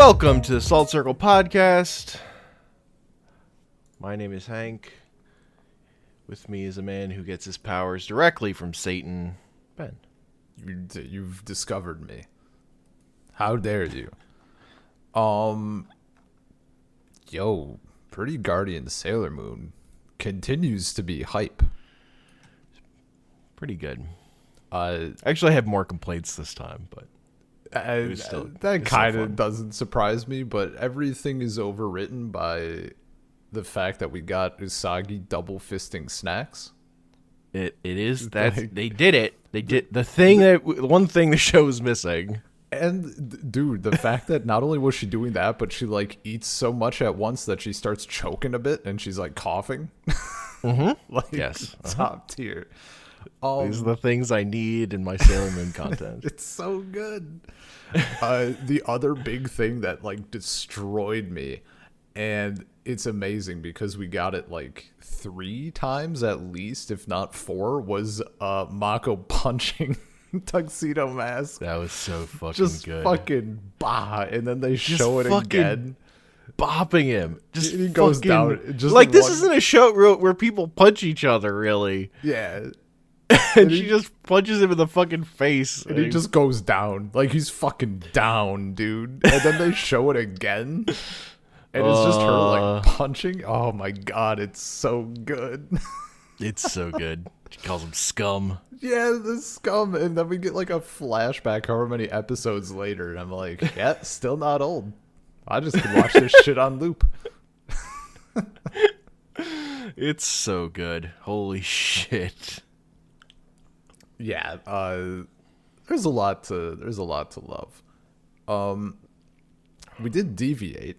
Welcome to the Salt Circle Podcast. My name is Hank. With me is a man who gets his powers directly from Satan, Ben. You've discovered me. How dare you? Pretty Guardian Sailor Moon continues to be hype. Pretty good. Actually, I have more complaints this time, but that kind of doesn't surprise me, but everything is overwritten by the fact that we got Usagi double fisting snacks. It is that they did it. They did the one thing the show is missing. And dude, the fact that not only was she doing that, but she like eats so much at once that she starts choking a bit and she's like coughing. Mm-hmm. Yes, top tier. These are the things I need in my Sailor Moon content. It's so good. The other big thing that like destroyed me, and it's amazing because we got it like 3 times at least, if not 4, was Mako punching Tuxedo Mask. That was so fucking just good. Fucking bah, and then they show it again. Bopping him. Just he goes down. Just like this isn't a show where people punch each other, really. Yeah. And she just punches him in the fucking face. And he just goes down. Like, he's fucking down, dude. And then they show it again. And it's just her, like, punching. Oh, my God. It's so good. It's so good. She calls him scum. Yeah, the scum. And then we get, like, a flashback however many episodes later. And I'm like, yeah, still not old. I just could watch this shit on loop. It's so good. Holy shit. Yeah, there's a lot to love. We did deviate.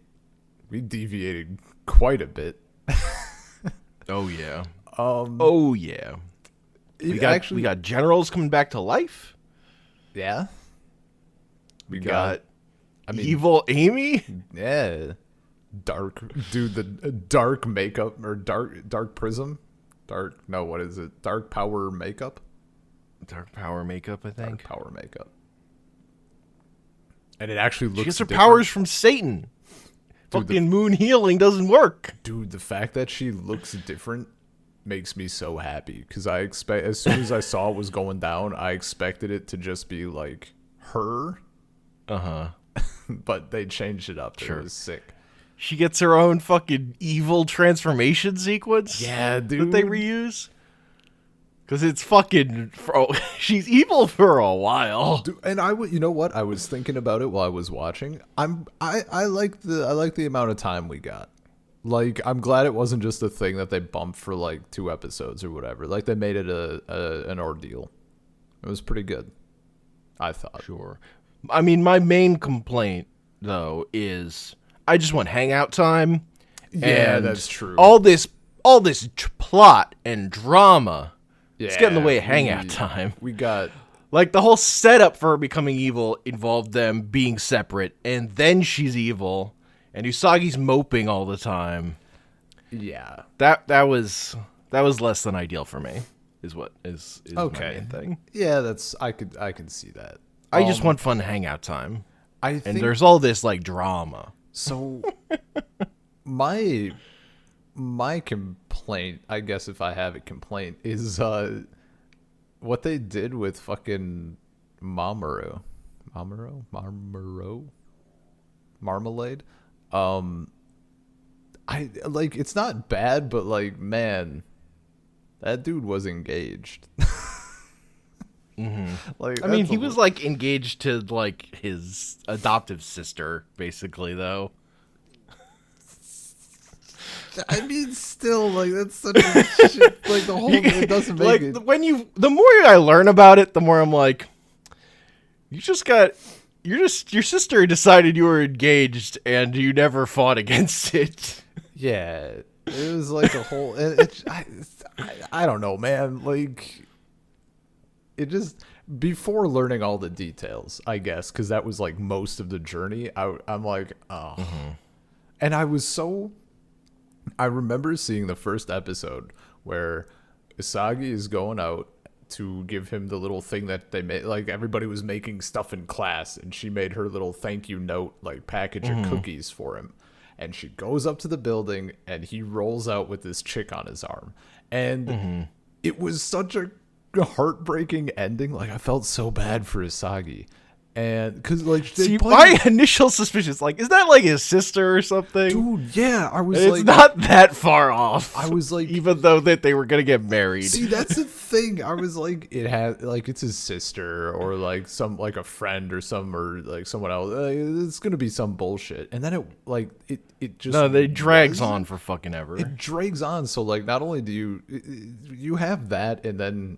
We deviated quite a bit. Oh yeah. Oh yeah. We got generals coming back to life. Yeah. We got evil Amy. Yeah. Dark dude, the dark makeup or dark prism. What is it? Dark power makeup. Dark power makeup, I think. Dark power makeup. And it actually looks She gets her different. powers from Satan. Dude, fucking moon healing doesn't work. Dude, the fact that she looks different makes me so happy. Because as soon as I saw it was going down, I expected it to just be like her. Uh-huh. But they changed it up. Sure. It was sick. She gets her own fucking evil transformation sequence. Yeah, dude. That they reuse. Because it's fucking... she's evil for a while. Dude, and you know what? I was thinking about it while I was watching. I like the amount of time we got. Like, I'm glad it wasn't just a thing that they bumped for like 2 episodes or whatever. Like, they made it an ordeal. It was pretty good, I thought. Sure. I mean, my main complaint, though, is I just want hangout time. Yeah, that's true. All this plot and drama... Yeah, it's getting in the way of hangout time. We got... Like, the whole setup for her becoming evil involved them being separate, and then she's evil, and Usagi's moping all the time. Yeah. That was less than ideal for me, is okay. My main thing. Yeah, I can see that. I just want fun hangout time. And there's all this, like, drama. So, my complaint, I guess if I have a complaint, is what they did with fucking Marmalade. I like, it's not bad, but like, man, that dude was engaged. Mm-hmm. Like, I mean, he was like engaged to like his adoptive sister, basically, though. I mean, still, like, that's such a shit. Like, the whole it doesn't make like, it. The more I learn about it, the more I'm like, your sister decided you were engaged and you never fought against it. Yeah, it was like a whole. I don't know, man. Like, it just before learning all the details, I guess, because that was like most of the journey. I'm like, oh, and I was so. I remember seeing the first episode where Usagi is going out to give him the little thing that they made. Like, everybody was making stuff in class, and she made her little thank you note, like, package of cookies for him. And she goes up to the building, and he rolls out with this chick on his arm. And it was such a heartbreaking ending. Like, I felt so bad for Usagi. And because, like, my initial suspicion is like, is that like his sister or something? Dude, yeah, I was it's not that far off. I was like, even though that they were gonna get married. See, that's the thing. I was like, it had like it's his sister or like some like a friend or like someone else. It's gonna be some bullshit. And then it just they drags on for fucking ever. It drags on. So like, not only do you have that, and then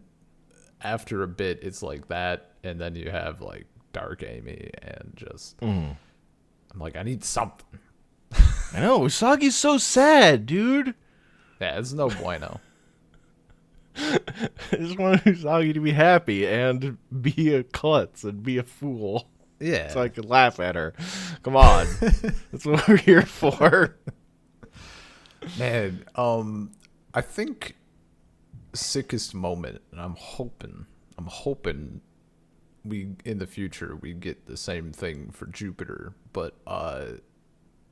after a bit, it's like that, and then you have like Dark Amy, and just I'm like, I need something. I know, Usagi's so sad, dude. Yeah, it's no bueno. I just want Usagi to be happy and be a klutz and be a fool. Yeah, so I could laugh at her. Come on, that's what we're here for. Man, I think sickest moment, and I'm hoping we in the future we get the same thing for Jupiter, but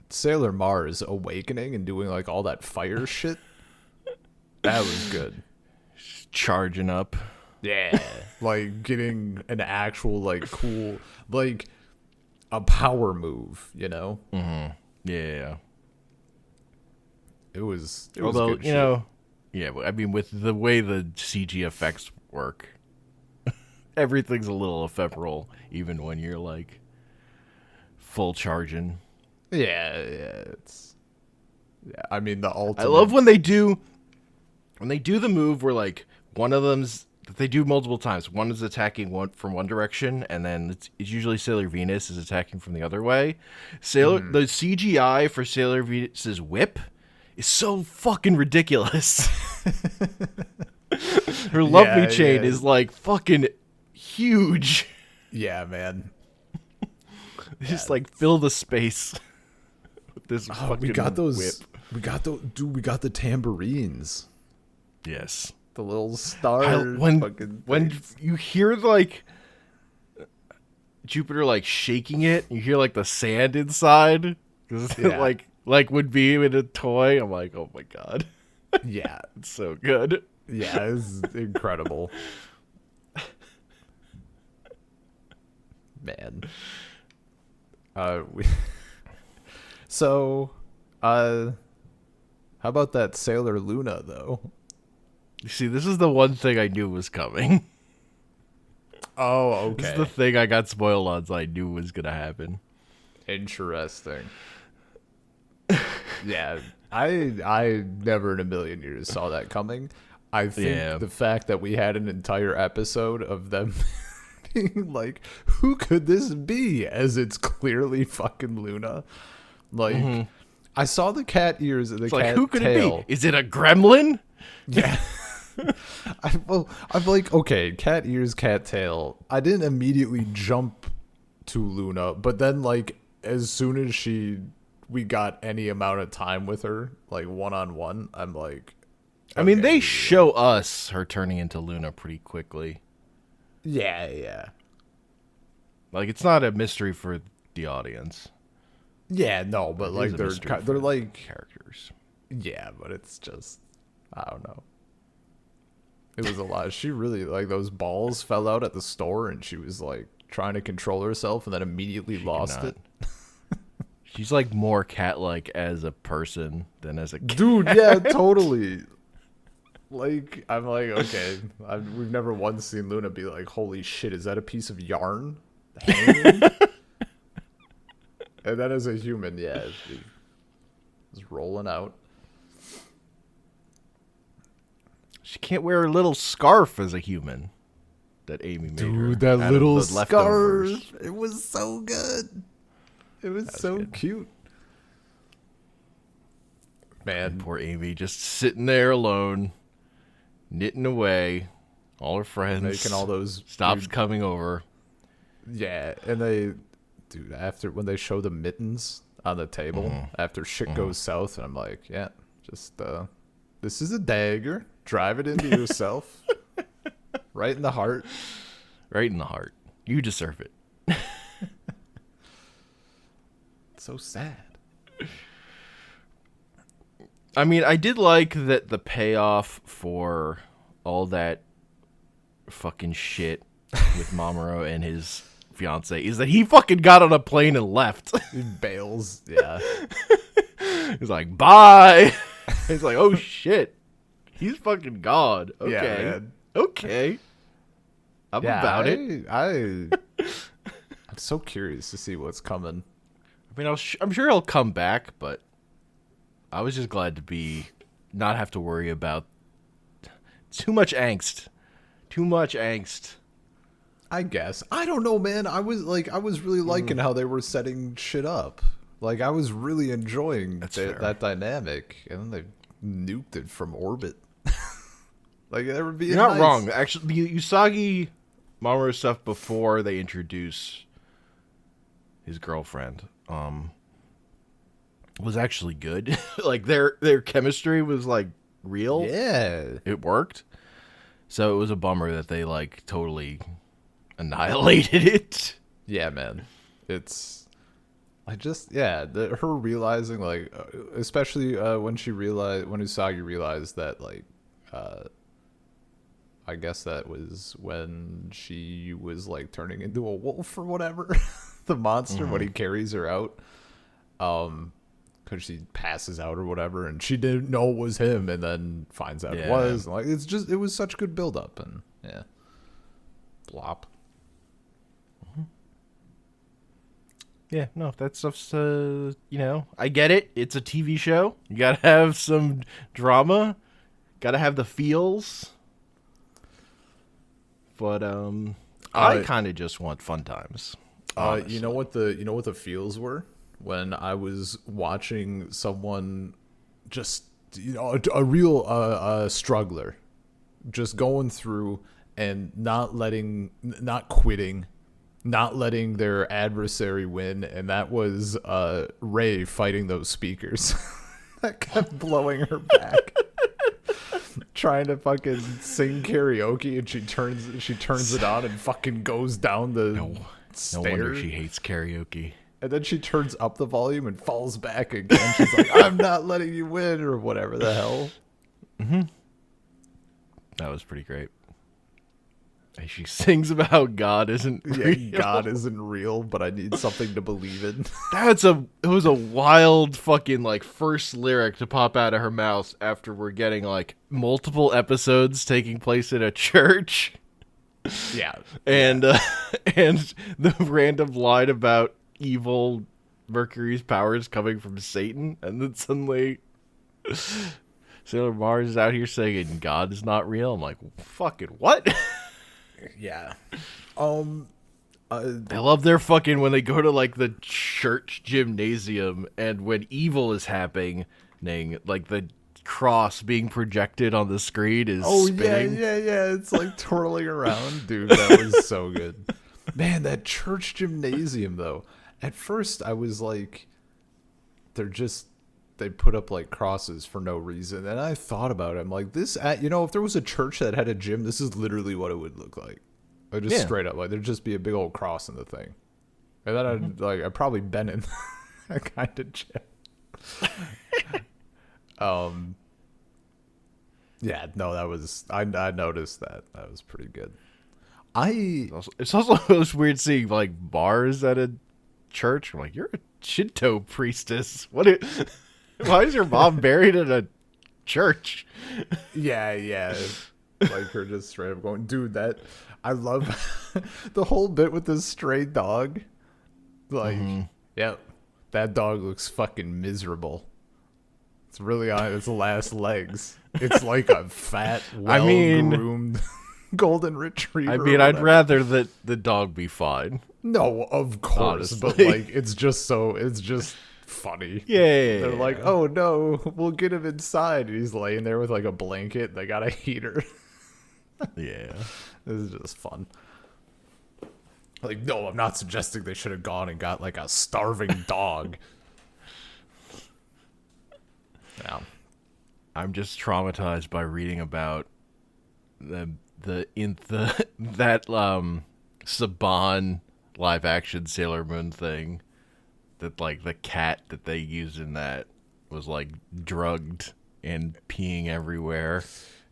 Sailor Mars awakening and doing like all that fire shit, that was good. Charging up, yeah, like getting an actual like cool like a power move, you know. Yeah, it was although good you know, yeah, I mean, with the way the CG effects work, everything's a little ephemeral, even when you're like full charging. Yeah. I mean, the ultimate. I love when they do the move where like one of them's that they do multiple times. One is attacking one from one direction, and then it's usually Sailor Venus is attacking from the other way. The CGI for Sailor Venus's whip is so fucking ridiculous. Her lovely chain is like fucking huge. Yeah, man. Just like fill the space with this fucking we got those whip. We got the tambourines. Yes. The little stars. When you hear like Jupiter like shaking it, you hear like the sand inside, because like would be in a toy. I'm like, oh my god. Yeah, it's so good. Yeah, it's incredible. Man. How about that Sailor Luna though? You see, this is the one thing I knew was coming. Oh, okay. This is the thing I got spoiled on, so I knew was gonna happen. Interesting. Yeah, I never in a million years saw that coming. I think the fact that we had an entire episode of them being like, who could this be? As it's clearly fucking Luna. Like, I saw the cat ears and the cat tail. Who could it be? Is it a gremlin? Yeah. I'm like, okay, cat ears, cat tail. I didn't immediately jump to Luna, but then like as soon as we got any amount of time with her, like one-on-one, I'm like, okay, I mean, they show us her turning into Luna pretty quickly. Yeah. Like, it's not a mystery for the audience. Yeah, no, but like they're like characters. Yeah, but it's just, I don't know. It was a lot. She really, like, those balls fell out at the store, and she was like trying to control herself, and then immediately lost it. She's like more cat-like as a person than as a cat. Dude, yeah, totally. Like, I'm like, okay, we've never once seen Luna be like, holy shit, is that a piece of yarn hanging? And then as a human, yeah, it's rolling out. She can't wear a little scarf as a human that Amy made. Dude, that little scarf. It was so good. It was so cute. Man. And poor Amy just sitting there alone, knitting away. All her friends. Making all those. Stops coming over. Yeah, and after when they show the mittens on the table, after shit goes south, and I'm like, yeah, just, this is a dagger. Drive it into yourself. Right in the heart. Right in the heart. You deserve it. So sad. I mean, I did like that the payoff for all that fucking shit with Mamoru and his fiance is that he fucking got on a plane and left. He bails. Yeah. He's like, bye. He's like, oh shit. He's fucking gone. Okay. Yeah, man. Okay. I'm about it. I'm so curious to see what's coming. I mean, I'm sure he'll come back, but I was just glad to not have to worry about too much angst. Too much angst. I guess. I don't know, man. I was really liking how they were setting shit up. Like, I was really enjoying that dynamic, and then they nuked it from orbit. Like, that would be You're not wrong. Actually, the Usagi Mamoru stuff before they introduce his girlfriend was actually good. Like, their chemistry was, like, real. Yeah. It worked. So it was a bummer that they, like, totally annihilated it. Yeah, man. It's... her realizing, like, especially when Usagi realized that, like, I guess that was when she was, like, turning into a wolf or whatever. The monster, when he carries her out. Because she passes out or whatever, and she didn't know it was him, and then finds out it was. Like, it was such good build-up, and, yeah. Blop. Yeah, no, that stuff's, I get it. It's a TV show. You gotta have some drama. Gotta have the feels. But, I kind of just want fun times. You know what the feels were? When I was watching someone just, a real struggler, just going through and not quitting, not letting their adversary win, and that was Ray fighting those speakers that kept blowing her back. Trying to fucking sing karaoke, and she turns it on and fucking goes down the stairs. No wonder she hates karaoke. And then she turns up the volume and falls back again. She's like, I'm not letting you win, or whatever the hell. Mm-hmm. That was pretty great. And she sings about how God isn't real. God isn't real, but I need something to believe in. It was a wild fucking, like, first lyric to pop out of her mouth after we're getting, like, multiple episodes taking place in a church. Yeah. And and the random line about evil Mercury's powers coming from Satan, and then suddenly Sailor Mars is out here saying God is not real. I'm like, fucking what? Yeah. I love their fucking when they go to, like, the church gymnasium, and when evil is happening, like, the cross being projected on the screen is spinning. Yeah. It's like twirling around. Dude, that was so good. Man, that church gymnasium, though. At first, I was like, they put up, like, crosses for no reason. And I thought about it. I'm like, if there was a church that had a gym, this is literally what it would look like. Like, just straight up, like, there'd just be a big old cross in the thing. And then I'd probably been in that kind of gym. Yeah, no, that was, I noticed that. That was pretty good. It's also those weird seeing, like, bars at a church. I'm like, you're a Shinto priestess. Why is your mom buried in a church? Yeah. Like, her just straight up going, dude, I love the whole bit with this stray dog. Like, yep, that dog looks fucking miserable. It's really on its last legs. It's like a fat, well-groomed golden retriever. I mean, I'd rather that the dog be fine. No, of course, honestly. But, like, it's just funny. Yeah. They're like, oh no, we'll get him inside. And he's laying there with, like, a blanket. And they got a heater. Yeah. This is just fun. Like, no, I'm not suggesting they should have gone and got, like, a starving dog. Yeah. I'm just traumatized by reading about the that Saban live action Sailor Moon thing, that like the cat that they used in that was like drugged and peeing everywhere.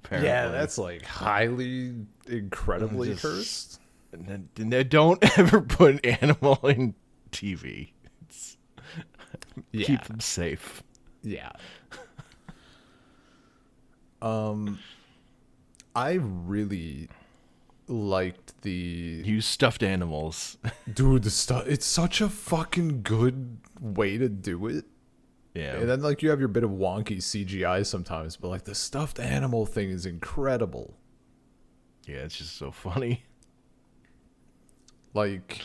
Apparently. Yeah, that's like highly, incredibly Just- cursed. And then don't ever put an animal in TV. Yeah. Keep them safe. Yeah. I really liked the Use stuffed animals. dude. The stuff. It's such a fucking good way to do it. Yeah. And then like you have your bit of wonky CGI sometimes, but like the stuffed animal thing is incredible. Yeah, it's just so funny. Like,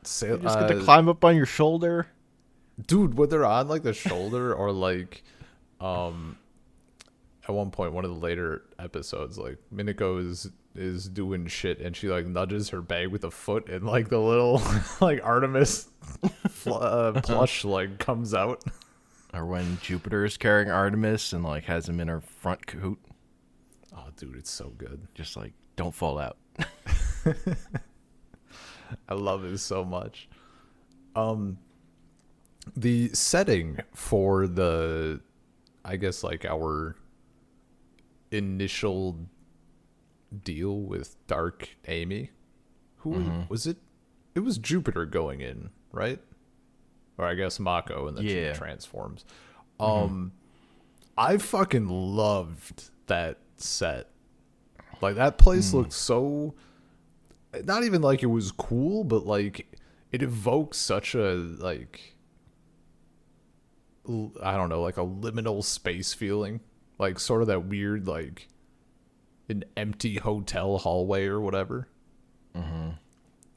You just get to climb up on your shoulder. dude, when they're on like the shoulder or like, at one point, one of the later episodes, like Minako is doing shit and she like nudges her bag with a foot and like the little like Artemis plush like comes out. Or when Jupiter is carrying Artemis and like has him in her front coat. Oh, dude, it's so good. Just like, don't fall out. I love it so much. The setting for the, I guess like our initial deal with Dark Amy, who was it? It was Jupiter going in, right? Or I guess Mako, and then she transforms. I fucking loved that set. Like that place looked so, not even like it was cool, but like it evokes such a like, I don't know, like a liminal space feeling, like sort of that weird like an empty hotel hallway or whatever.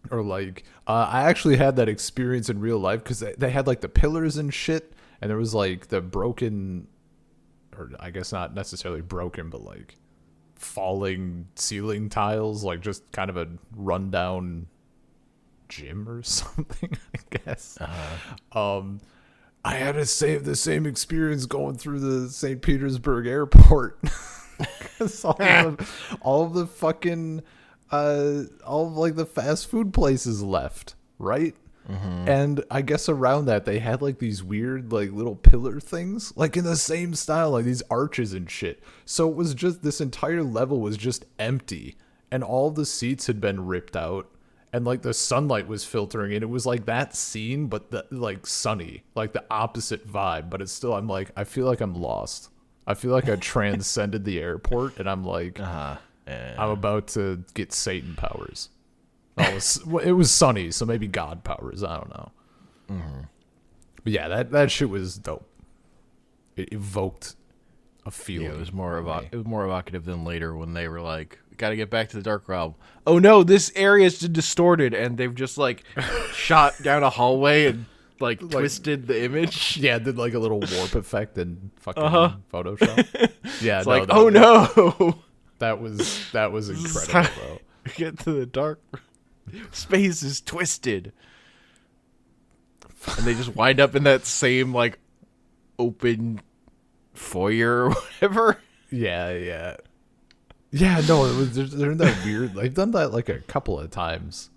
Or like I actually had that experience in real life because they had like the pillars and shit, and there was like the broken, or I guess not necessarily broken, but like falling ceiling tiles, like just kind of a rundown gym or something, I guess. I had to save the same experience going through the St. Petersburg airport. 'Cause all of the fucking all of like the fast food places left, right? And I guess around that they had like these weird like little pillar things, like in the same style, like these arches and shit. So it was just, this entire level was just empty, and all the seats had been ripped out, and like the sunlight was filtering in. It was like that scene, but the like sunny, like the opposite vibe. But it's still, I'm like, I feel like I'm lost. I feel like I transcended the airport, and I'm like, I'm about to get Satan powers. Oh, it was sunny, so maybe God powers. I don't know. But yeah, that shit was dope. It evoked a feeling. Yeah, it was more evocative than later when they were like, "Got to get back to the Dark Realm." Oh no, this area is distorted, and they've just like shot down a hallway and like twisted the image. Yeah, did like a little warp effect in fucking Photoshop. Yeah, it's like, oh no, that was incredible, though. Get to the dark. Space is twisted, and they just wind up in that same like open foyer or whatever. Yeah. No, it was, they're in that weird. They've done that like a couple of times,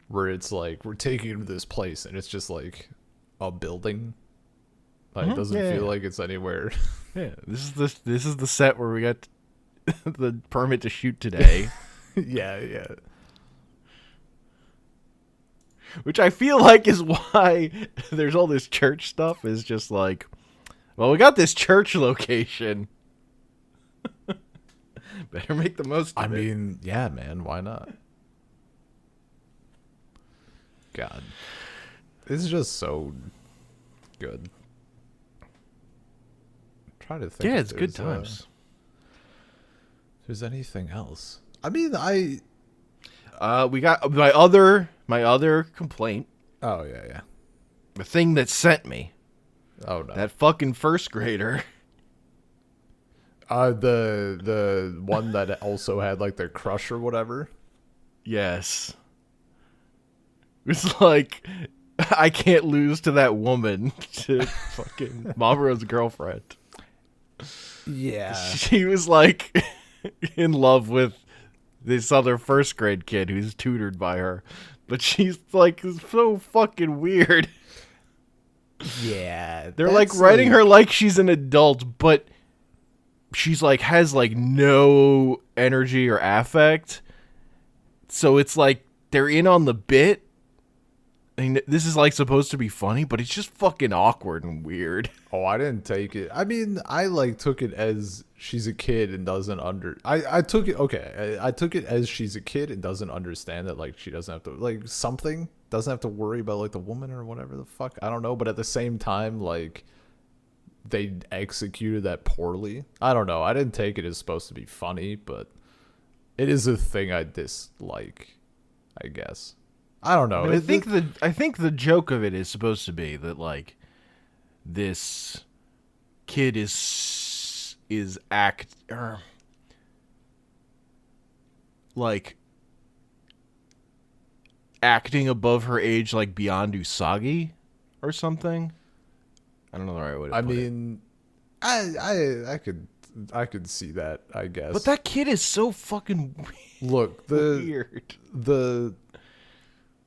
where it's like we're taking you to this place, and it's just like a building. Like it doesn't feel like it's anywhere. Yeah, this is the set where we got the permit to shoot today. Yeah. Which I feel like is why there's all this church stuff, is just like, well, we got this church location. Better make the most of it. I mean, yeah, man, why not? God. This is just so good. I'm trying to think. Yeah, if it's good there's, times. If there's anything else. I mean, We got my other complaint. Oh, yeah. The thing that sent me. Oh, no. That fucking first grader. The one that also had, like, their crush or whatever? Yes. It's like, I can't lose to that woman, to fucking Mamoru's girlfriend. Yeah. She was, like, in love with this other first grade kid who's tutored by her, but she's like so fucking weird. Yeah, They're like writing her like she's an adult, but she's like has like no energy or affect. So it's like they're in on the bit. I mean, this is like supposed to be funny, but it's just fucking awkward and weird. Oh, I didn't take it. I mean, I like took it as she's a kid and doesn't I took it okay. I took it as she's a kid and doesn't understand that like she doesn't have to like something doesn't have to worry about like the woman or whatever the fuck. I don't know, but at the same time like they executed that poorly. I don't know. I didn't take it as supposed to be funny, but it is a thing I dislike, I guess. I don't know. I mean, I think the joke of it is supposed to be that like this kid is like acting above her age, like beyond Usagi or something. I don't know the right way to put it. I mean, I could see that, I guess. But that kid is so fucking Look, weird.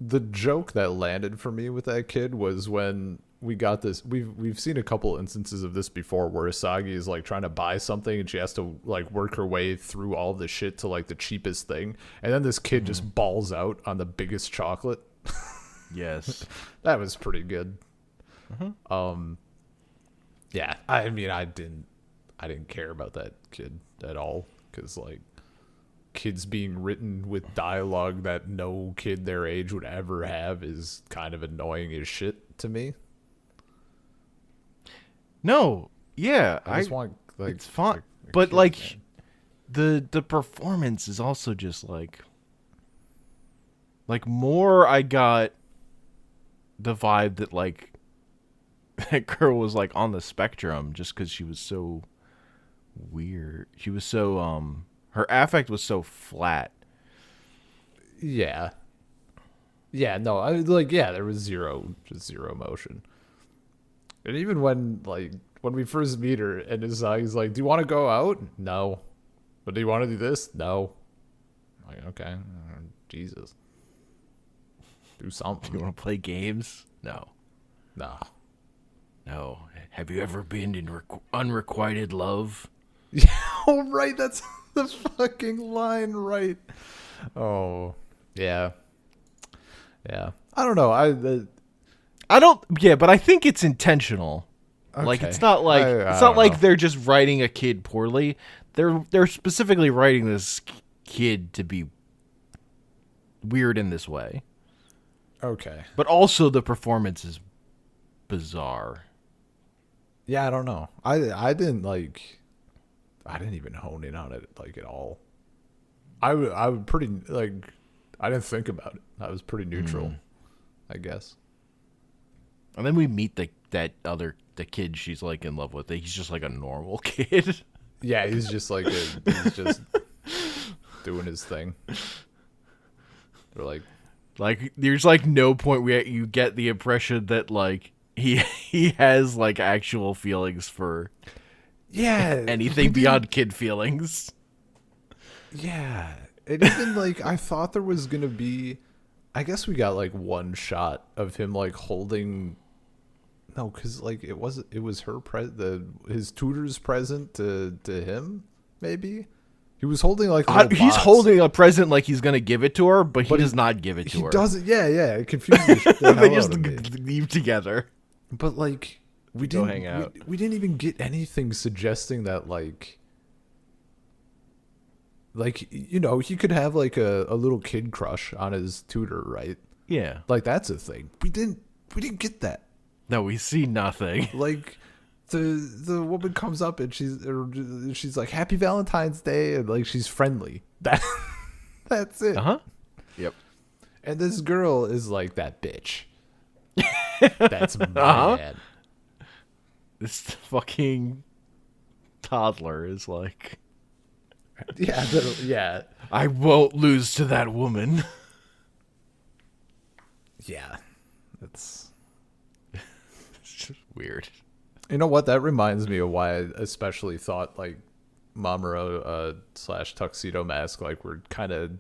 The joke that landed for me with that kid was when we got this. We've seen a couple instances of this before where Usagi is like trying to buy something and she has to like work her way through all the shit to like the cheapest thing, and then this kid just balls out on the biggest chocolate. Yes, that was pretty good. Yeah, I mean, I didn't care about that kid at all because like kids being written with dialogue that no kid their age would ever have is kind of annoying as shit to me. No, yeah, I just want like it's fun, a but kid, like man. the performance is also just like more. I got the vibe that like that girl was like on the spectrum just because she was so weird. She was so her affect was so flat. Yeah, no, I like there was zero emotion. And even when we first meet her and he's like, do you want to go out? No. But do you want to do this? No. I'm like, okay, Jesus, do something. You want to play games? No. Have you ever been in unrequited love? Yeah, oh, right, that's the fucking line, right? Oh, yeah. I don't know. I don't. Yeah, but I think it's intentional. Okay. Like it's not like I don't know. they're just writing a kid poorly. They're specifically writing this kid to be weird in this way. Okay. But also the performance is bizarre. Yeah, I don't know. I didn't even hone in on it like at all. I would pretty like I didn't think about it. I was pretty neutral, I guess. And then we meet the kid she's like in love with. He's just like a normal kid. Yeah, he's just he's just doing his thing. They're like there's like no point where you get the impression that like he has like actual feelings for anything beyond kid feelings. Yeah. And even like I thought there was gonna be, I guess we got like one shot of him like holding. No, because like it was her his tutor's present to him. Maybe he was holding like he's holding a present like he's gonna give it to her, but he does not give it to her. He doesn't. Yeah. It confuses the hell they just out of me. leave together. But like we Go didn't hang out. We didn't even get anything suggesting that like you know he could have like a little kid crush on his tutor, right? Yeah, Like that's a thing. We didn't get that. no, we see nothing. Like the woman comes up and she's like Happy Valentine's Day and like she's friendly. That's it. Yep. And this girl is like that bitch. That's mad. This fucking toddler is like, Yeah. I won't lose to that woman. Yeah. It's It's just weird. You know what? That reminds me of why I especially thought like Mamoru slash Tuxedo Mask, like, were kind of,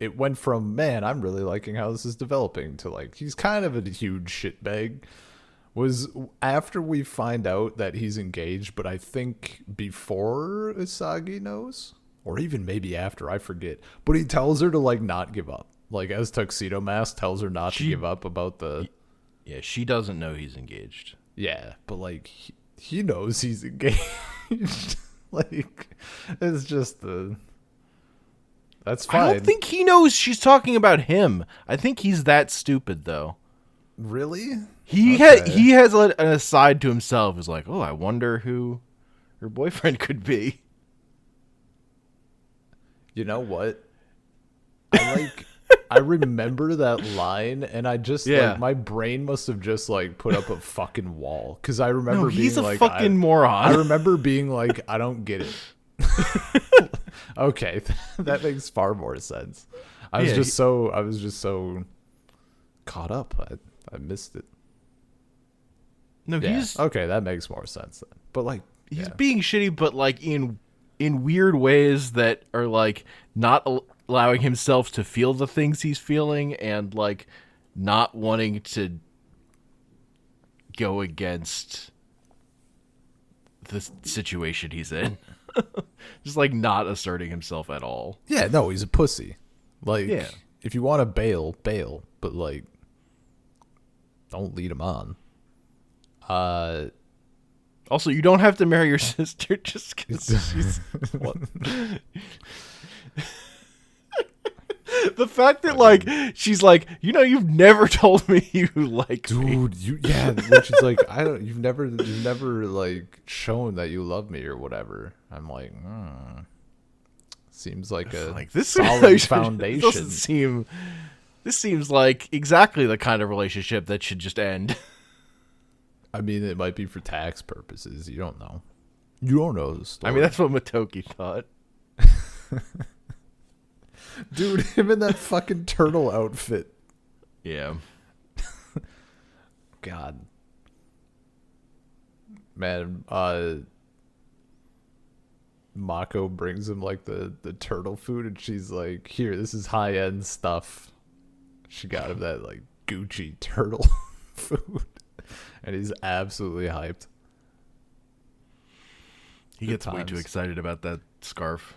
it went from, man, I'm really liking how this is developing, to like, he's kind of a huge shitbag, was after we find out that he's engaged, but I think before Usagi knows, or even maybe after, I forget. But he tells her to like not give up. Like, as Tuxedo Mask tells her not to give up about the... Yeah, she doesn't know he's engaged. Yeah, but like, he knows he's engaged. Like, it's just the... That's fine. I don't think he knows she's talking about him. I think he's that stupid, though. Really? He has an aside to himself. Is like, oh, I wonder who her boyfriend could be. You know what? I remember that line, and I just like, my brain must have just like put up a fucking wall, because I remember being he's a like, fucking moron. I remember being like, I don't get it. Okay, that makes far more sense. I was just so caught up. I missed it. No, Yeah. he's Okay, that makes more sense then. But like, he's being shitty, but like in weird ways that are like not allowing himself to feel the things he's feeling, and like not wanting to go against the situation he's in. Just like not asserting himself at all. yeah, no, he's a pussy. Like, Yeah. if you want to bail, but like, don't lead him on. Also, you don't have to marry your sister just because she's... What? The fact that, like, she's like, you know, you've never told me you like me. Dude, which is like, you've never, like, shown that you love me or whatever. I'm like, seems like a like, this solid foundation. This seems like exactly the kind of relationship that should just end. I mean, it might be for tax purposes. You don't know. You don't know the story. I mean, that's what Matoki thought. Dude, him in that fucking turtle outfit. Yeah. God. Man, Mako brings him like the turtle food, and she's like, here, this is high-end stuff. She got him that like Gucci turtle food. And he's absolutely hyped. He gets way too excited about that scarf.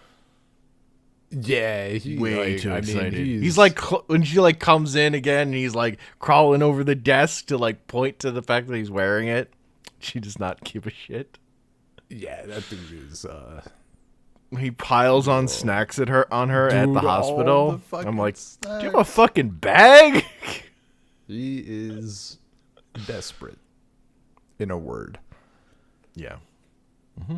Yeah, Way too excited. He's like, when she like comes in again, and he's like crawling over the desk to like point to the fact that he's wearing it. She does not give a shit. Yeah, that dude is. He piles on snacks at her at the hospital. I'm like, do you have a fucking bag? He is desperate, in a word. Yeah. Mm-hmm.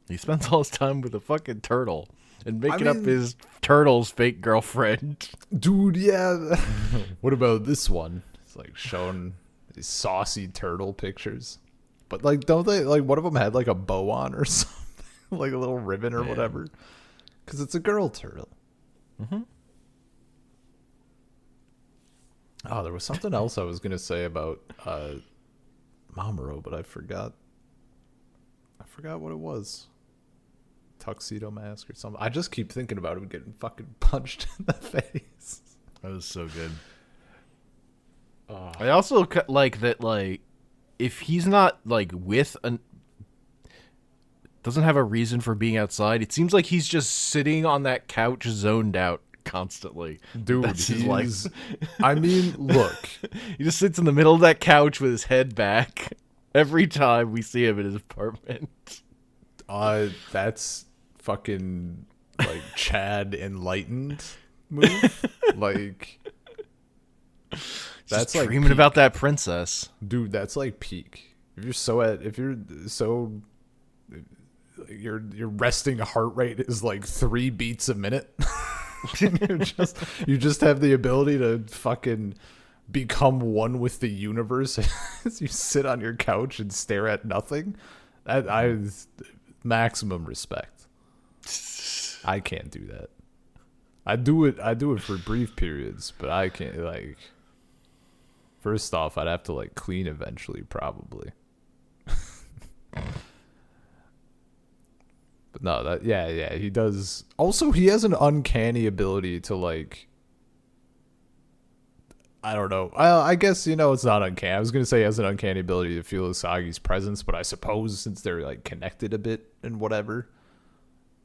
He spends all his time with a fucking turtle and making up his turtle's fake girlfriend. Dude, yeah. What about this one? It's like showing these saucy turtle pictures. But like, don't they, like, one of them had like a bow on or something? Like a little ribbon or whatever? Because it's a girl turtle. Mm-hmm. Oh, there was something else I was going to say about Mamoru, but I forgot. I forgot what it was. Tuxedo Mask or something. I just keep thinking about him getting fucking punched in the face. That was so good. I also like that, like, if he's not like with doesn't have a reason for being outside, it seems like he's just sitting on that couch zoned out constantly. Dude, that's his life. I mean, look. He just sits in the middle of that couch with his head back every time we see him in his apartment. That's fucking like Chad enlightened move. Like, that's just like dreaming peak. about that princess. Dude, that's like peak. Your resting heart rate is like 3 beats a minute. you just have the ability to fucking become one with the universe as you sit on your couch and stare at nothing. I maximum respect. I can't do that. I do it for brief periods, but I can't, like, first off, I'd have to like clean eventually, probably. But No, yeah, he does. Also, he has an uncanny ability to like. I don't know. I guess it's not uncanny. I was gonna say he has an uncanny ability to feel Usagi's presence, but I suppose since they're like connected a bit and whatever,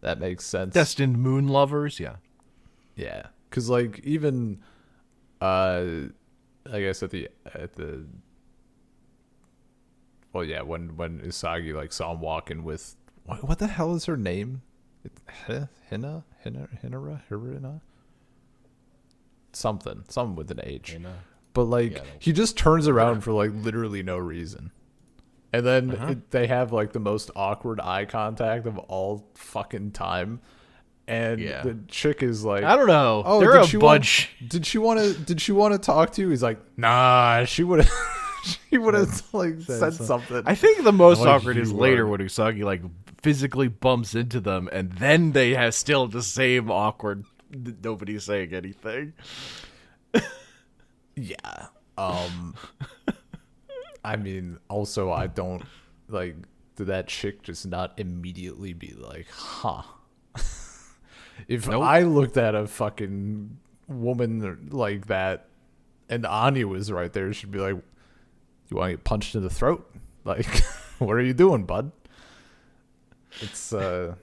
that makes sense. Destined moon lovers, yeah. Yeah, because like even, I guess at the well, yeah, when Usagi like saw him walking with what the hell is her name? Hinara? Something with an H. But like he just turns around for like literally no reason. And then they have like the most awkward eye contact of all fucking time. And the chick is like, I don't know. Oh, they're a bunch. Did she want to talk to you? He's like, nah, she would have like said something. I think the most awkward is later when Usagi like physically bumps into them, and then they have still the same awkward. Nobody's saying anything. Yeah. I mean, also, I don't like. Did that chick just not immediately be like, huh? If I looked at a fucking woman like that and Anya was right there, she'd be like, you want to get punched in the throat? Like, what are you doing, bud? It's a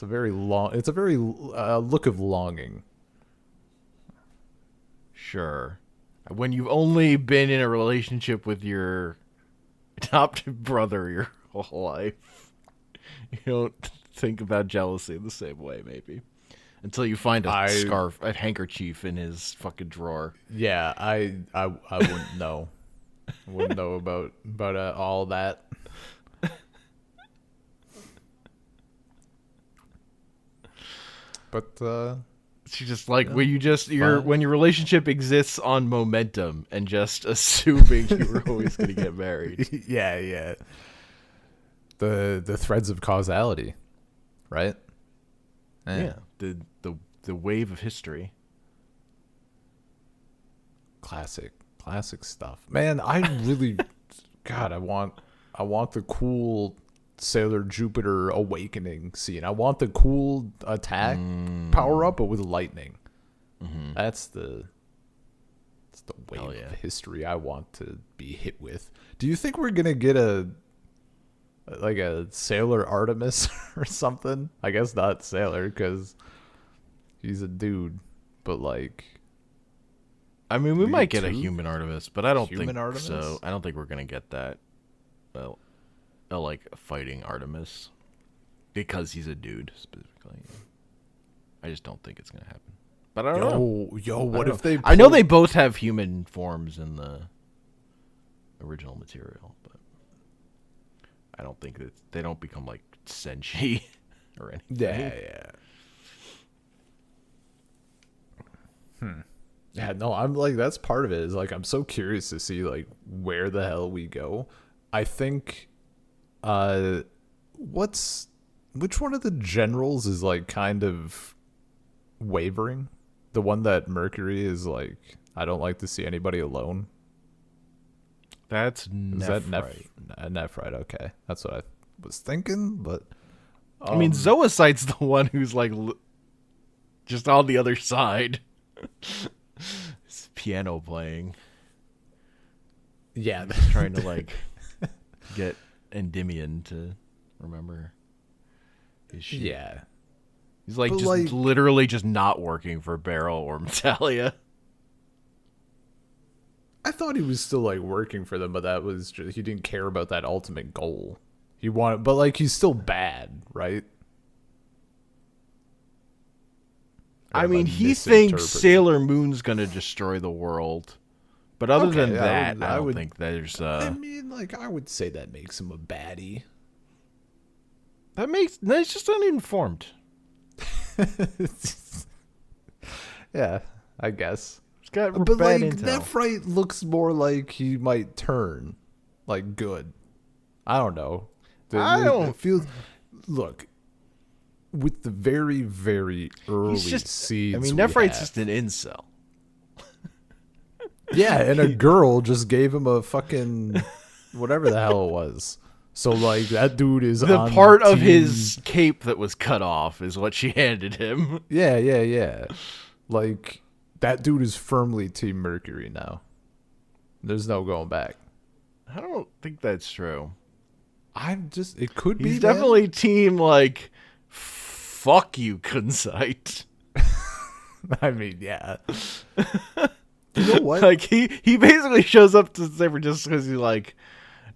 very look of longing. Sure. When you've only been in a relationship with your adopted brother your whole life, you don't think about jealousy in the same way, maybe, until you find a scarf, a handkerchief in his fucking drawer. Yeah, I wouldn't know. I wouldn't know about all that. But she's just like when your relationship exists on momentum and just assuming you were always going to get married. Yeah. The threads of causality. Right? Yeah. The wave of history. Classic stuff. Man, I really God, I want the cool Sailor Jupiter awakening scene. I want the cool attack power up but with lightning. Mm-hmm. That's the wave of history I want to be hit with. Do you think we're going to get a Sailor Artemis or something? I guess not Sailor because he's a dude, but like, I mean, we might get a human Artemis, but I don't think Artemis? so. I don't think we're gonna get that. Well, like fighting Artemis because he's a dude specifically. I just don't think it's gonna happen. But I don't know. Yo, what if they? I know they both have human forms in the original material, but I don't think that they don't become like Senshi or anything. Yeah. Yeah, no, I'm like, that's part of it is like, I'm so curious to see like where the hell we go. I think, which one of the generals is like kind of wavering? The one that Mercury is like, I don't like to see anybody alone. That's Nephrite. Is that Nephrite? Okay, that's what I was thinking. But I mean, Zoocyte's the one who's like just on the other side. It's piano playing. Yeah, he's trying to like get Endymion to remember his shit. Yeah, he's like literally just not working for Beryl or Metalia. I thought he was still like working for them, but that was just, he didn't care about that ultimate goal. He wanted, but like he's still bad, right? I mean, he thinks Sailor Moon's gonna destroy the world, but other than that, I don't think there's. I mean, like I would say that makes him a baddie. He's just uninformed. Yeah, I guess. But like intel. Nephrite looks more like he might turn like good. I don't know. It feels. Look, with the very, very early seeds. I mean, Nephrite's just an incel. Yeah, and a girl just gave him a fucking whatever the hell it was. So like that dude is The on part of team- his cape that was cut off is what she handed him. Yeah. Like that dude is firmly Team Mercury now. There's no going back. I don't think that's true. It could be. He's definitely team like, fuck you, Kunzite. I mean, yeah. You know what? Like he basically shows up to San Francisco because he's like,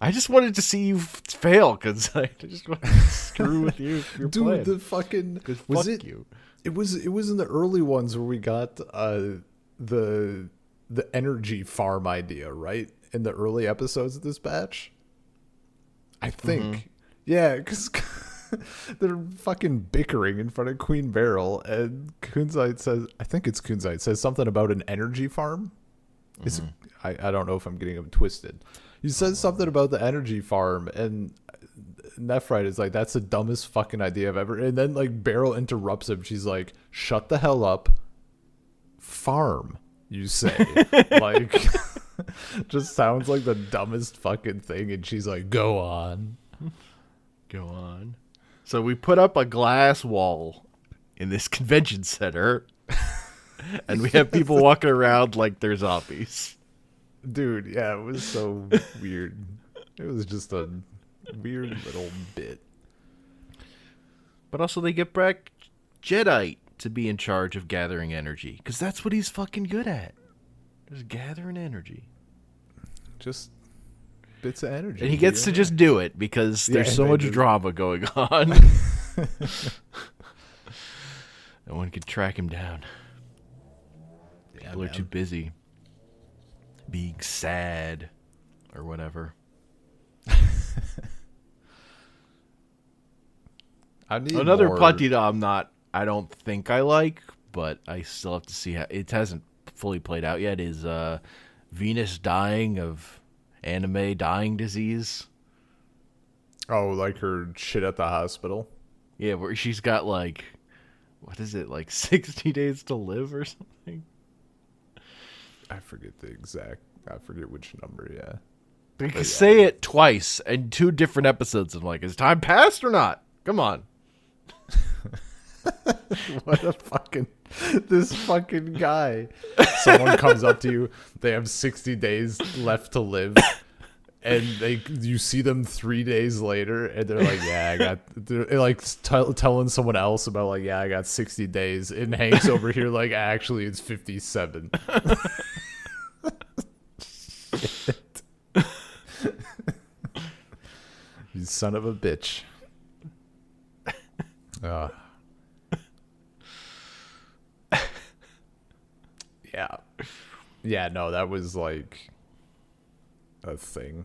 I just wanted to see you fail, Kunzite. I just wanted to screw with you. Your Dude, plan. the fucking Fuck you. It was in the early ones where we got the energy farm idea, right? In the early episodes of this batch. I think. Yeah, because they're fucking bickering in front of Queen Beryl, and Kunzite says something about an energy farm. I don't know if I'm getting them twisted. He says something about the energy farm, and Nephrite is like, that's the dumbest fucking idea I've ever. And then like Beryl interrupts him. She's like, shut the hell up. Farm, you say. Like, just sounds like the dumbest fucking thing. And she's like, go on. Go on. So we put up a glass wall in this convention center, and we have people walking around like they're zombies. Dude, yeah, it was so weird. It was just a weird little bit. But also they get back Jedi to be in charge of gathering energy, because that's what he's fucking good at. Just gathering energy. Just bits of energy. And he gets to just do it because there's so much drama going on. No one can track him down. People are too busy being sad or whatever. I need Another more... plot detail I don't think I like, but I still have to see how it hasn't fully played out yet, is Venus dying of anime dying disease. Oh, like her shit at the hospital? Yeah, where she's got like, what is it, like 60 days to live or something? I forget which number, yeah. They can say it twice in 2 different episodes. I'm like, is time passed or not? Come on. What a fucking... This fucking guy. Someone comes up to you, they have 60 days left to live, and you see them 3 days later, and they're like, yeah, they're like telling someone else about like, yeah, I got 60 days, and Hank's over here like, actually it's 57. Shit. You son of a bitch. Yeah, no, that was like a thing.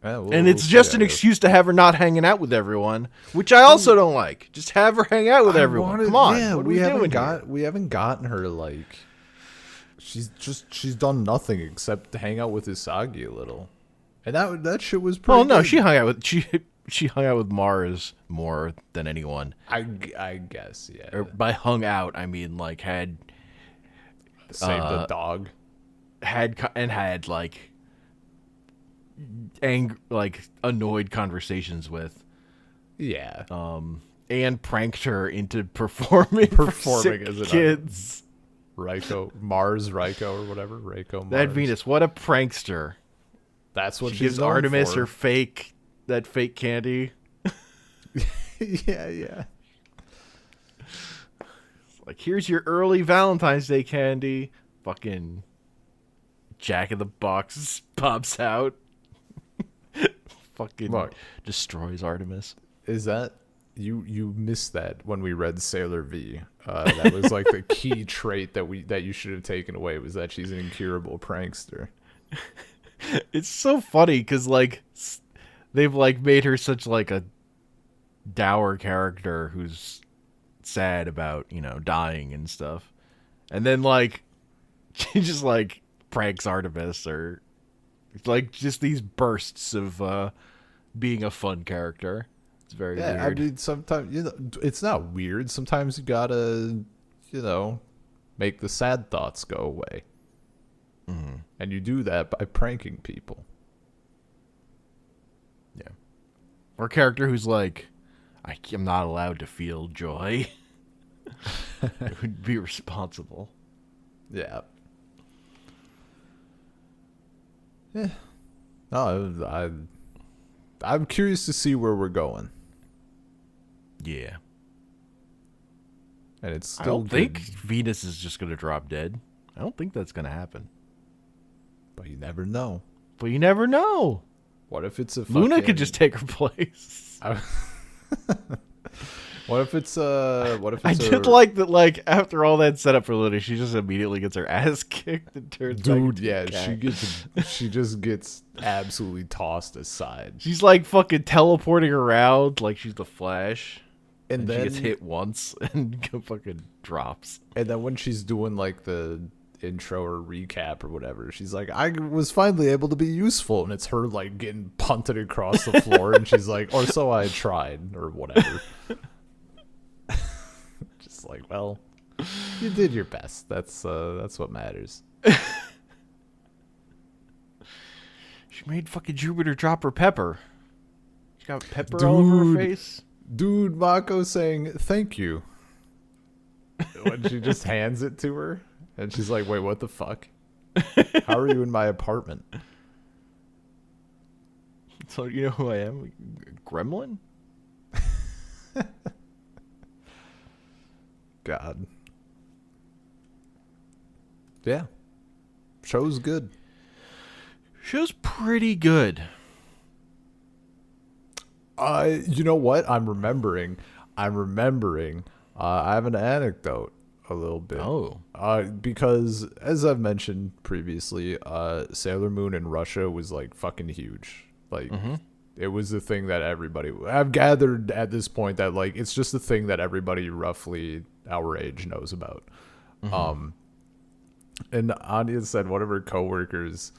And it's just an excuse to have her not hanging out with everyone, which I also don't like. Just have her hang out with everyone. Come on. Yeah, what are we doing here? We haven't gotten her like she's done nothing except hang out with Usagi a little. And that shit was pretty no, good. she hung out with Mars more than anyone. I guess, yeah. Or by hung out, I mean like had Saved the dog. Had like annoyed conversations with. Yeah. And pranked her into performing for sick as an kids. Ryko or whatever. Ryko Mars. That Venus, what a prankster. That's what she she's gives known Artemis for. that fake candy. Yeah. Like, here's your early Valentine's Day candy. Fucking Jack in the Box pops out. Fucking destroys Artemis. Is that you missed that when we read Sailor V? That was like the key trait that you should have taken away, was that she's an incurable prankster. It's so funny because like they've like made her such like a dour character who's sad about, dying and stuff, and then like she just like pranks Artemis, or like just these bursts of being a fun character. It's very weird. I mean, sometimes it's not weird. Sometimes you gotta make the sad thoughts go away, and you do that by pranking people. Or a character who's like, I'm not allowed to feel joy. It would be responsible. Yeah. Yeah. No, I'm curious to see where we're going. Yeah. And it's still I don't good, think Venus is just going to drop dead. I don't think that's going to happen. but you never know. But you never know. What if it's a Luna fucking- could just take her place. What if it's I did like that. Like after all that setup for Luna, she just immediately gets her ass kicked and turns. back dude? into Yeah, a cat. she just gets absolutely tossed aside, She's like fucking teleporting around like she's the Flash, and and then she gets hit once and fucking drops. And then when she's doing like the intro or recap or whatever, she's like, I was finally able to be useful, and it's her like getting punted across the floor, and she's like, or so I tried, or whatever. Just like, well, you did your best. That's what matters. She made fucking Jupiter drop her pepper. She got pepper all over her face. Dude, Mako saying thank you when she just hands it to her, and she's like, wait, what the fuck? How are you in my apartment? So you know who I am? Gremlin? God. Yeah. Show's good. Show's pretty good. You know what? I'm remembering. I have an anecdote a little bit. Oh. Because as I've mentioned previously, Sailor Moon in Russia was like fucking huge. Like it was the thing that everybody, I've gathered at this point that like it's just the thing that everybody roughly our age knows about. And Anya said one of her coworkers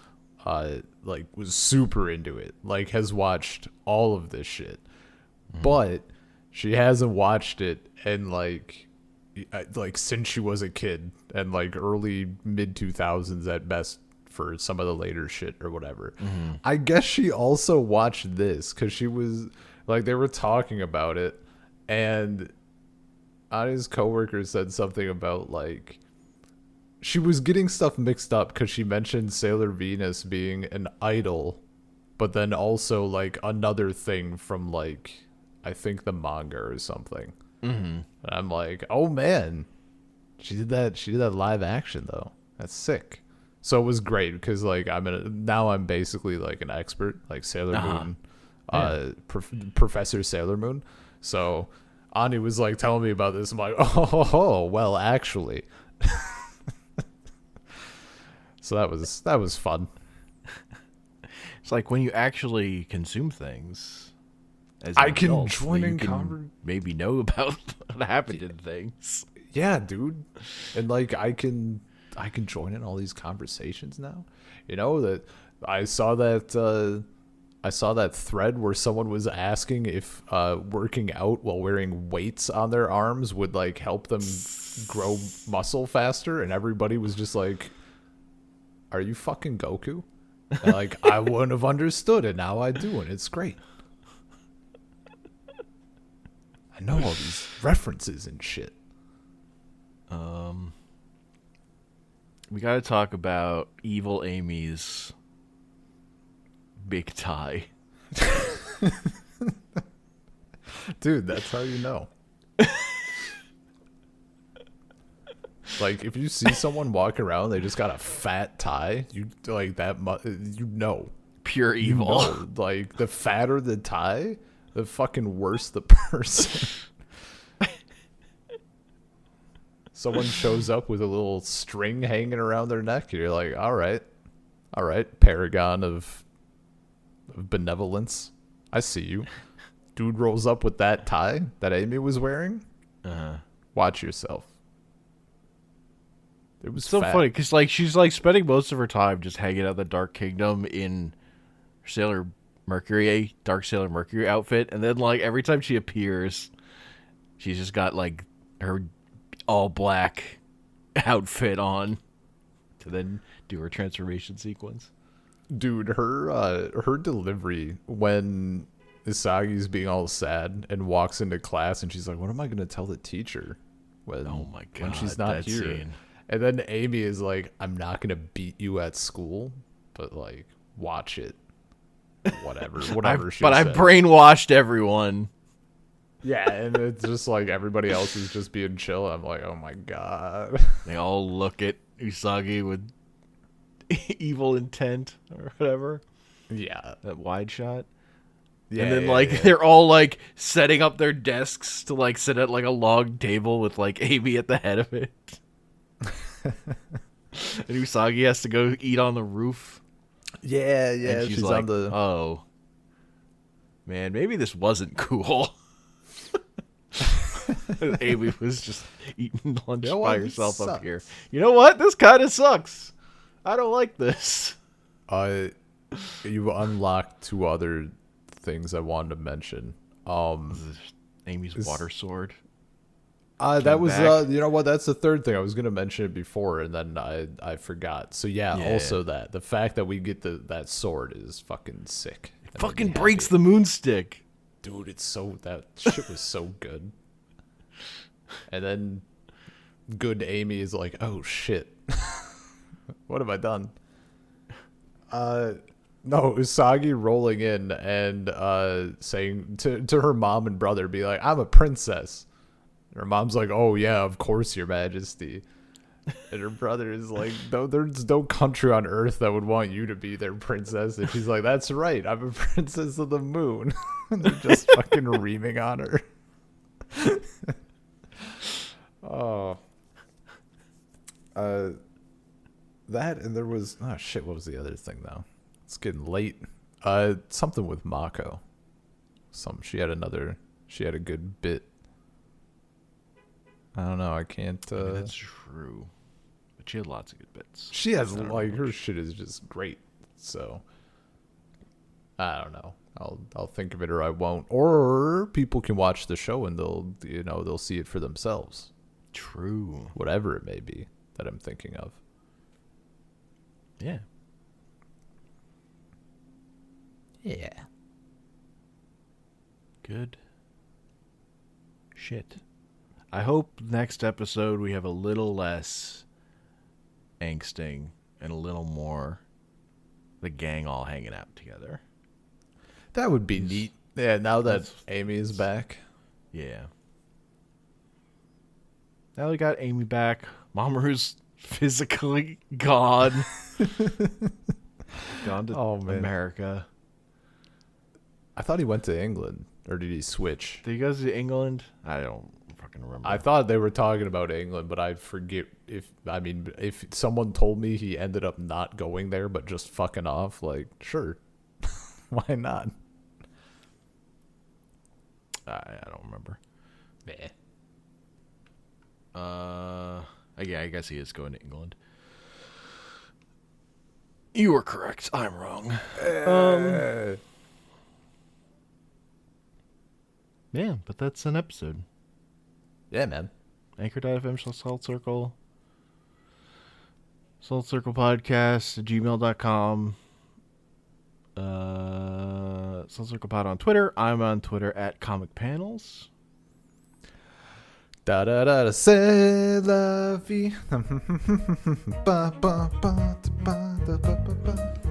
like was super into it, like has watched all of this shit, but she hasn't watched it in like since she was a kid, and like early mid 2000s at best for some of the later shit or whatever. I guess she also watched this because she was like, they were talking about it, and Anya's coworker said something about like she was getting stuff mixed up because she mentioned Sailor Venus being an idol, but then also like another thing from like I think the manga or something. And I'm like, oh man, she did that. She did that live action though. That's sick. So it was great because like now I'm basically like an expert, like Sailor Moon, Professor Sailor Moon. So Ani was like telling me about this. I'm like, oh well, actually. So that was fun. It's like when you actually consume things. As I an can adult, join you in can maybe know about what happened in things. Yeah, dude. And like I can join in all these conversations now. You know that I saw that thread where someone was asking if working out while wearing weights on their arms would like help them grow muscle faster, and everybody was just like, are you fucking Goku? And like I wouldn't have understood it, now I do, and it's great. I know all these references and shit. We got to talk about Evil Amy's big tie. Dude, that's how you know. Like if you see someone walk around, they just got a fat tie, you like that you know. Pure You evil. know, like the fatter the tie, the fucking worse the person. Someone shows up with a little string hanging around their neck, and you're like, all right, paragon of benevolence. I see you. Dude rolls up with that tie that Amy was wearing. Watch yourself. It was So fat. funny because like she's like spending most of her time just hanging out in the Dark Kingdom in Sailor Mercury, Dark Sailor Mercury outfit, and then like every time she appears, she's just got like her all black outfit on to then do her transformation sequence. Dude, her delivery when Usagi's being all sad and walks into class, and she's like, "What am I gonna tell the teacher when Oh my god, when she's not that here?" scene. And then Amy is like, "I'm not gonna beat you at school, but like, watch it, whatever, whatever." she But I said. brainwashed everyone. Yeah, and it's just like everybody else is just being chill. I'm like, oh my god. They all look at Usagi with evil intent or whatever. Yeah. That wide shot. Yeah. And then like they're all like setting up their desks to like sit at like a log table with like Amy at the head of it. And Usagi has to go eat on the roof. yeah, And she's like, oh, man, maybe this wasn't cool. And Amy was just eating lunch by herself up here. You know what? This kind of sucks. I don't like this. You unlocked 2 other things I wanted to mention. Amy's water sword. That was back. you know what? That's the third thing. I was gonna mention it before, and then I forgot. So yeah, Yeah. also that the fact that we get that sword is fucking sick. It fucking breaks the moonstick. Dude, it's so that shit was so good. And then good Amy is like, oh shit. What have I done? No, Usagi rolling in and saying to her mom and brother, be like, I'm a princess. And her mom's like, oh yeah, of course, your majesty. And her brother is like, no, there's no country on earth that would want you to be their princess. And she's like, that's right, I'm a princess of the moon. And they're just fucking reaming on her. Oh. That, and there was, oh shit, what was the other thing though? It's getting late. Something with Mako. She had a good bit. I don't know, I can't, I mean, that's true. But she had lots of good bits. she has, like, her shit is just great, so. I don't know. I'll think of it or I won't. Or people can watch the show and they'll see it for themselves. True. Whatever it may be that I'm thinking of. Yeah. Yeah. Good shit. I hope next episode we have a little less angsting and a little more the gang all hanging out together. That would be neat. Yeah, now that Amy is back. Yeah. Now we got Amy back. Mamoru's physically gone. Gone to America. I thought he went to England. Or did he switch? Did he go to England? I don't fucking remember. I thought they were talking about England, but I forget if someone told me he ended up not going there but just fucking off, like, sure. Why not? I don't remember. Nah. Yeah, I guess he is going to England. You were correct. I'm wrong. Yeah, but that's an episode. Yeah, man. Anchor.fm/Salt Circle. Salt Circle Podcast at gmail.com. Salt Circle Pod on Twitter. I'm on Twitter at Comic Panels. Da da da da, c'est la vie. Ba ba ba ba ba ba ba.